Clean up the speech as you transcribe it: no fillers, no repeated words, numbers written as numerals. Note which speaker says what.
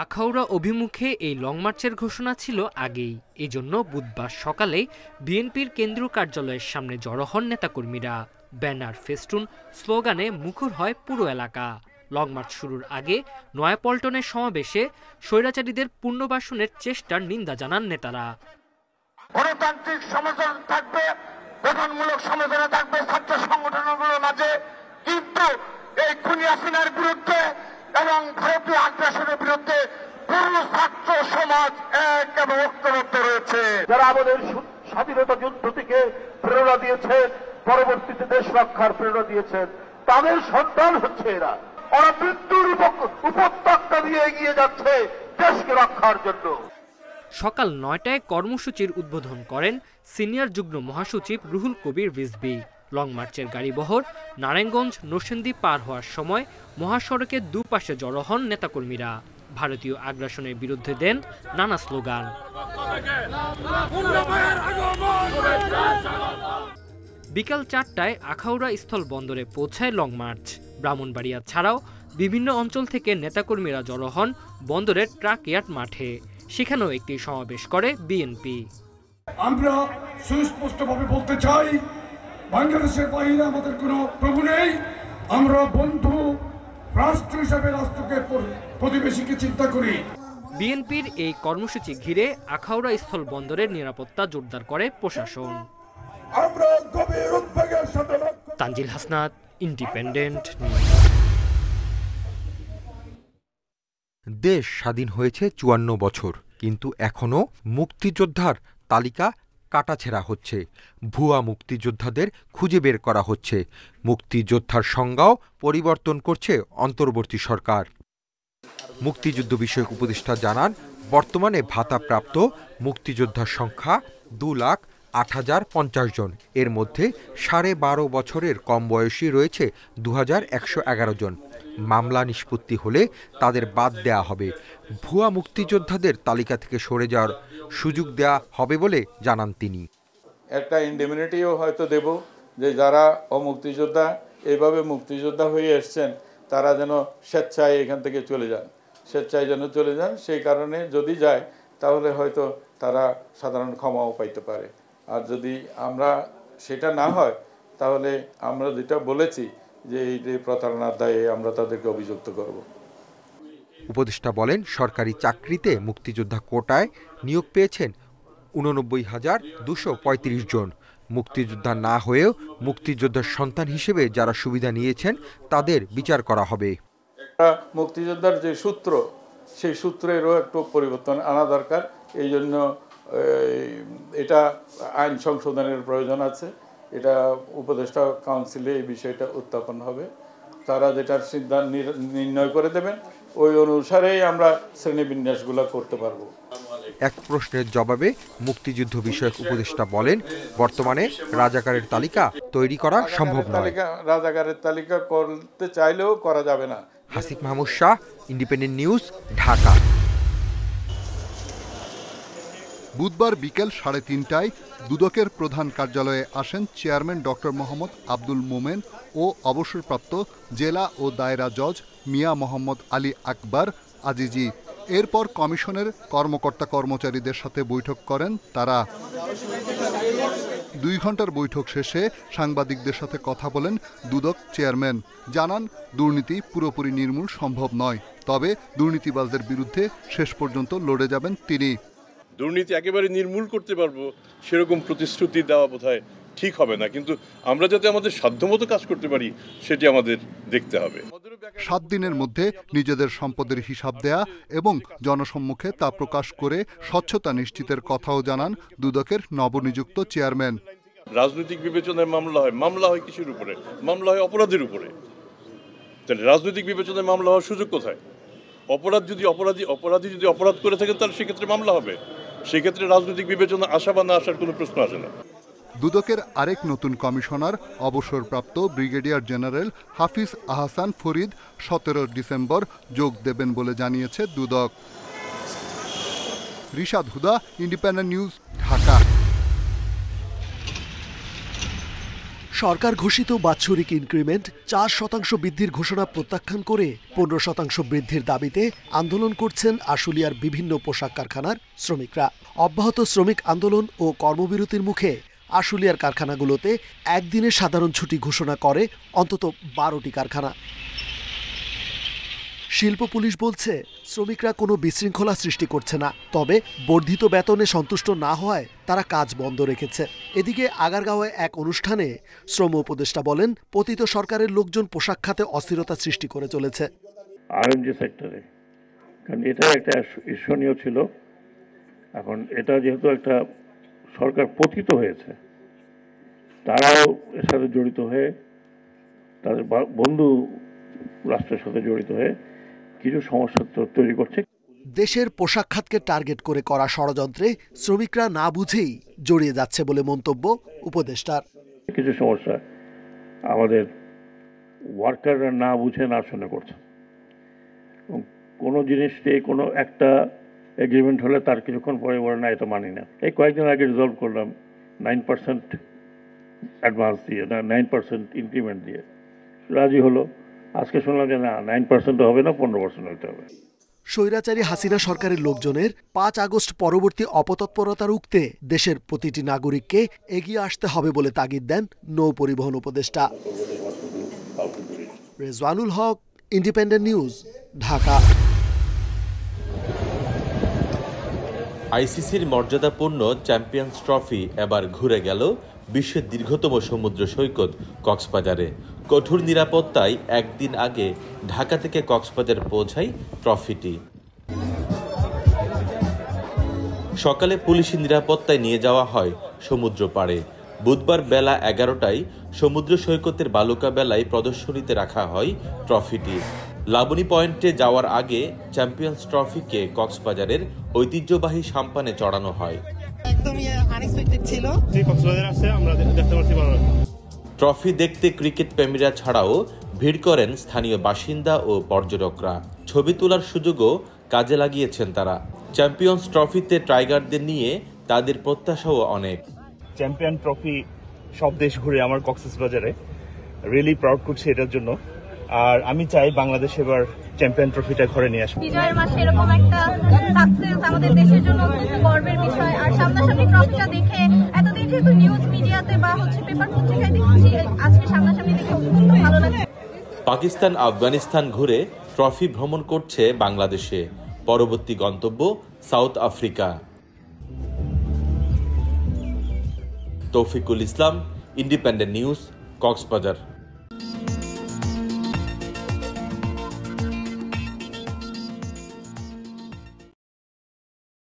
Speaker 1: আখাউড়া অভিমুখে এই লং মার্চের ঘোষণা ছিল আগেই। এজন্য বুধবার সকালে বিএনপির কেন্দ্রীয় কার্যালয়ের সামনে জড়ো হন নেতাকর্মীরা। ব্যানার, ফেস্টুন, স্লোগানে মুখর হয় পুরো এলাকা। লং মার্চ শুরুর আগে নয়াপল্টনের সমাবেশে স্বৈরাচারীদের পুনর্বাসনের চেষ্টার নিন্দা জানান নেতারা।
Speaker 2: গণতান্ত্রিক সমাধান থাকবে, গঠনমূলক সমাধান থাকবে ছাত্র সংগঠনগুলোর মাঝে, কিন্তু এই খুনি হাসিনার বিরুদ্ধে এবং ভারতীয় আগ্রাসনের বিরুদ্ধে পুরো ছাত্র সমাজ এক এবং ঐক্যবদ্ধ রয়েছে। যারা আমাদের স্বাধীনতা যুদ্ধ থেকে প্রেরণা দিয়েছেন, পরবর্তীতে দেশ রক্ষার প্রেরণা দিয়েছেন, তাদের সন্তান হচ্ছে এরা। ওরা মৃত্যুর উপত্যকা দিয়ে এগিয়ে যাচ্ছে দেশকে রক্ষার জন্য।
Speaker 1: সকাল ৯টায় কর্মসূচির উদ্বোধন করেন সিনিয়র যুগ্ম মহাসচিব রুহুল কবির রিজভী। লং মার্চের গাড়িবহর নারায়ণগঞ্জ নরসিংদী পার হওয়ার সময় মহাসড়কের দুপাশে জড়ো হন নেতাকর্মীরা। ভারতীয় আগ্রাসনের বিরুদ্ধে দেন নানা স্লোগান। বিকাল ৪টায় আখাউড়া স্থল বন্দরে পৌঁছায় লং মার্চ। ব্রাহ্মণবাড়িয়া ছাড়াও বিভিন্ন অঞ্চল থেকে নেতাকর্মীরা জড়ো হন বন্দরের ট্রাক ইয়ার্ড মাঠে। সেখানেও একটি সমাবেশ করে বিএনপি।
Speaker 3: আমরা সুস্পষ্টভাবে বলতে চাই, বাংলাদেশের বাইরে আমাদের কোনো প্রভু নেই। আমরা বন্ধু রাষ্ট্র হিসাবে রাষ্ট্রকে প্রতিবেশীকে চিন্তা করি।
Speaker 1: বিএনপির এই কর্মসূচি ঘিরে আখাউড়া স্থল বন্দরের নিরাপত্তা জোরদার করে প্রশাসন। Tanzil Hasnat, independent news.
Speaker 4: দেশ স্বাধীন হয়েছে ৫৪ বছর, কিন্তু এখনও মুক্তিযোদ্ধার তালিকা কাটাছেঁড়া হচ্ছে। ভুয়া মুক্তিযোদ্ধাদের খুঁজে বের করা হচ্ছে। মুক্তিযোদ্ধার সংজ্ঞাও পরিবর্তন করছে অন্তর্বর্তী সরকার। মুক্তিযুদ্ধ বিষয়ক উপদেষ্টা জানান, বর্তমানে ভাতাপ্রাপ্ত মুক্তিযোদ্ধার সংখ্যা ২,০৮,০৫০ জন। এর মধ্যে ১২.৫ বছরের কম বয়সী রয়েছে ২,১১১ জন। মামলা নিষ্পত্তি হলে তাদের বাদ দেয়া হবে। ভুয়া মুক্তিযোদ্ধাদের তালিকা থেকে সরে যাওয়ার সুযোগ দেয়া হবে বলে জানান তিনি।
Speaker 5: একটা ইন্ডেমনিটিও হয়তো দেব, যে যারা অমুক্তিযোদ্ধা এইভাবে মুক্তিযোদ্ধা হয়ে এসছেন তারা যেন স্বেচ্ছায় এখান থেকে চলে যান, স্বেচ্ছায় যেন চলে যান। সেই কারণে যদি যায় তাহলে হয়তো তারা সাধারণ ক্ষমাও পাইতে পারে। আর যদি আমরা সেটা না হয় তাহলে আমরা যেটা বলেছি যে এই যে প্রতারণার দায়ে আমরা তাদেরকে অভিযুক্ত করব।
Speaker 4: উপদেষ্টা বলেন, সরকারি চাকরিতে মুক্তিযোদ্ধা কোটায় নিয়োগ পেয়েছেন ৮৯,২৩৫ জন। মুক্তিযোদ্ধা না হয়েও মুক্তিযোদ্ধার সন্তান হিসেবে যারা সুবিধা নিয়েছেন তাদের বিচার করা হবে।
Speaker 5: মুক্তিযোদ্ধার যে সূত্র, সেই সূত্রেরও একটু পরিবর্তন আনা দরকার। এই জন্য এটা আইন সংশোধনের প্রয়োজন আছে। এটা উপদেষ্টা কাউন্সিলে এই বিষয়টা উত্থাপন হবে। তারা যেটার সিদ্ধান্ত নির্ণয় করে দেবেন, ওই অনুসারেই আমরা শ্রেণীবিন্যাসগুলো করতে পারবো।
Speaker 4: এক প্রশ্নের জবাবে মুক্তিযুদ্ধ বিষয়ক উপদেষ্টা বলেন, বর্তমানে রাজাকারের তালিকা তৈরি করা সম্ভব নয়।
Speaker 5: রাজাকারের তালিকা করতে চাইলেও করা যাবে না।
Speaker 4: Hasif Mahmud Shah, independent news, Dhaka.
Speaker 6: বুধবার বিকেল ৩:৩০টায় দুদকের প্রধান কার্যালয়ে আসেন চেয়ারম্যান ডক্টর মোহাম্মদ আব্দুল মোমেন ও অবসরপ্রাপ্ত জেলা ও দায়রা জজ মিয়া মোহাম্মদ আলী আকবর আজিজি। এরপর কমিশনের কর্মকর্তা কর্মচারীদের সাথে বৈঠক করেন তারা। ২ ঘন্টার বৈঠক শেষে সাংবাদিকদের সাথে কথা বলেন দুদক চেয়ারম্যান। জানান, দুর্নীতি পুরোপুরি নির্মূল সম্ভব নয়, তবে দুর্নীতিবাজদের বিরুদ্ধে শেষ পর্যন্ত লড়ে যাবেন তিনি।
Speaker 7: দুর্নীতি একেবারে নির্মূল করতে পারবো সেরকম প্রতিশ্রুতি দেওয়া বোধহয় ঠিক হবে না, কিন্তু আমরা যাতে আমাদের সাধ্যমতো কাজ করতে পারি সেটি আমাদের দেখতে হবে।
Speaker 6: ৭ দিনের মধ্যে নিজেদের সম্পদের হিসাব দেয়া এবং জনসম্মুখে তা প্রকাশ করে স্বচ্ছতা নিশ্চিতের কথাও জানান দুদকের নবনিযুক্ত চেয়ারম্যান।
Speaker 7: রাজনৈতিক বিবেচনায় মামলা হয় কিসের উপরে? মামলা হয় অপরাধের উপরে। তাহলে রাজনৈতিক বিবেচনায় মামলা হওয়ার সুযোগ কোথায়? অপরাধী যদি অপরাধ করে থাকেন তাহলে সেক্ষেত্রে মামলা হবে। সেক্ষেত্রে রাজনৈতিক বিবেচনা আসা বা না আসার কোনো প্রশ্ন আসে না।
Speaker 6: দুদকের আরেক নতুন কমিশনার অবসরপ্রাপ্ত ব্রিগেডিয়ার জেনারেল হাফিজ আহসান ফরিদ ১৭ ডিসেম্বর যোগ দেবেন বলে জানিয়েছে দুদক। রিশাদ হুদা, ইন্ডিপেন্ডেন্ট নিউজ, ঢাকা।
Speaker 8: সরকার ঘোষিত বাৎসরিক ইনক্রিমেন্ট 4% বৃদ্ধির ঘোষণা প্রত্যাখ্যান করে 15% বৃদ্ধির দাবিতে আন্দোলন করছেন আশুলিয়ার বিভিন্ন পোশাক কারখানার শ্রমিকরা। অব্যাহত শ্রমিক আন্দোলন ও কর্মবিরতির মুখে আশুলিয়ার কারখানাগুলোতে একদিনের সাধারণ ছুটি ঘোষণা করে অন্তত 12টি কারখানা। শিল্প পুলিশ বলছে শ্রমিকরা কোনো বিশৃঙ্খলা সৃষ্টি করছে না, তবে বর্ধিত বেতনে সন্তুষ্ট না হওয়ায় তারা কাজ বন্ধ রেখেছে। এদিকে আগারগাঁওয়ে এক অনুষ্ঠানে শ্রম উপদেষ্টা বলেন, পতিত সরকারের লোকজন পোশাক খাতে অস্থিরতা সৃষ্টি করে চলেছে।
Speaker 9: আরএমজি সেক্টরে, কারণ এটা একটা ঈর্ষণীয় ছিল। এখন এটা যেহেতু একটা সরকার পতিত হয়েছে, তারাও এর সাথে জড়িত হয়ে, তাদের বন্ধু রাষ্ট্রের সাথে জড়িত হয়ে কিছু সমস্যা তৈরি করছে।
Speaker 8: দেশের পোশাক খাতকে টার্গেট করে করা ষড়যন্ত্রে শ্রমিকরা না বুঝেই জড়িয়ে যাচ্ছে বলে মন্তব্য উপদেষ্টার।
Speaker 9: কিছু সমস্যা আমাদের ওয়ার্কাররা না বুঝে না শুনে করছে। কোনো জিনিসটি কোনো একটা এগ্রিমেন্ট হলে তার কিছুক্ষণ পরে বলে না, এটা মানি না। এই কয়েকদিন আগে রিজলভ করলাম 9% অ্যাডভান্স দিয়ে, না 9% ইনক্রিমেন্ট দিয়ে রাজি হলো। আজকে শুনলাম যে না, 9% হবে না, 15% হতে হবে।
Speaker 8: স্বৈরাচারী হাসিনা সরকারের লোকজনের 5 আগস্ট পরবর্তী অপতৎপরতা রুখতে দেশের প্রতিটি নাগরিককে এগিয়ে আসতে হবে বলে তাগিদ দেন নৌ পরিবহন উপদেষ্টা। রেজওয়ানুল হক, ইন্ডিপেন্ডেন্ট নিউজ, ঢাকা।
Speaker 10: আইসিসির মর্যাদাপূর্ণ চ্যাম্পিয়ন্স ট্রফি এবার ঘুরে গেল বিশ্বের দীর্ঘতম সমুদ্র সৈকত কক্সবাজারে। কঠোর নিরাপত্তায় একদিন আগে ঢাকা থেকে কক্সবাজার পৌঁছায় ট্রফিটি। সকালে পুলিশি নিরাপত্তায় নিয়ে যাওয়া হয় সমুদ্র পাড়ে। বুধবার বেলা 11টায় সমুদ্র সৈকতের বালুকা বেলায় প্রদর্শনীতে রাখা হয় ট্রফিটি। লাবণী পয়েন্টে যাওয়ার আগে চ্যাম্পিয়ন্স ট্রফিকে কক্সবাজারের ঐতিহ্যবাহী সাম্পানে চড়ানো হয়। ট্রফি দেখতে ক্রিকেট প্রেমীরা ছাড়াও ভিড় করেন স্থানীয় বাসিন্দা ও পর্যটকরা। ছবি তোলার সুযোগও কাজে লাগিয়েছেন তারা। চ্যাম্পিয়ন্স ট্রফিতে টাইগারদের নিয়ে তাদের প্রত্যাশাও অনেক।
Speaker 11: চ্যাম্পিয়ন ট্রফি সব দেশ ঘুরে আমার কক্সবাজারে রিয়েলি প্রাউড করছি এটার জন্য। আর আমি চাই বাংলাদেশ এবার চ্যাম্পিয়ন ট্রফিটা ঘরে নিয়ে আসবে।
Speaker 12: বিজয়ের মাসে এরকম একটা সাকসেস আমাদের দেশের জন্য অত্যন্ত গর্বের বিষয়। আর সামনাসামনি ট্রফিটা দেখে, এতদিন যেহেতু নিউজ মিডিয়াতে বা পেপার পত্রিকায় দেখছি, আজকে সামনাসামনি দেখে অত্যন্ত ভালো লাগছে।
Speaker 10: পাকিস্তান আফগানিস্তান ঘুরে ট্রফি ভ্রমণ করছে বাংলাদেশে। পরবর্তী গন্তব্য সাউথ আফ্রিকা। তৌফিকুল ইসলাম, ইন্ডিপেন্ডেন্ট নিউজ, কক্সবাজার।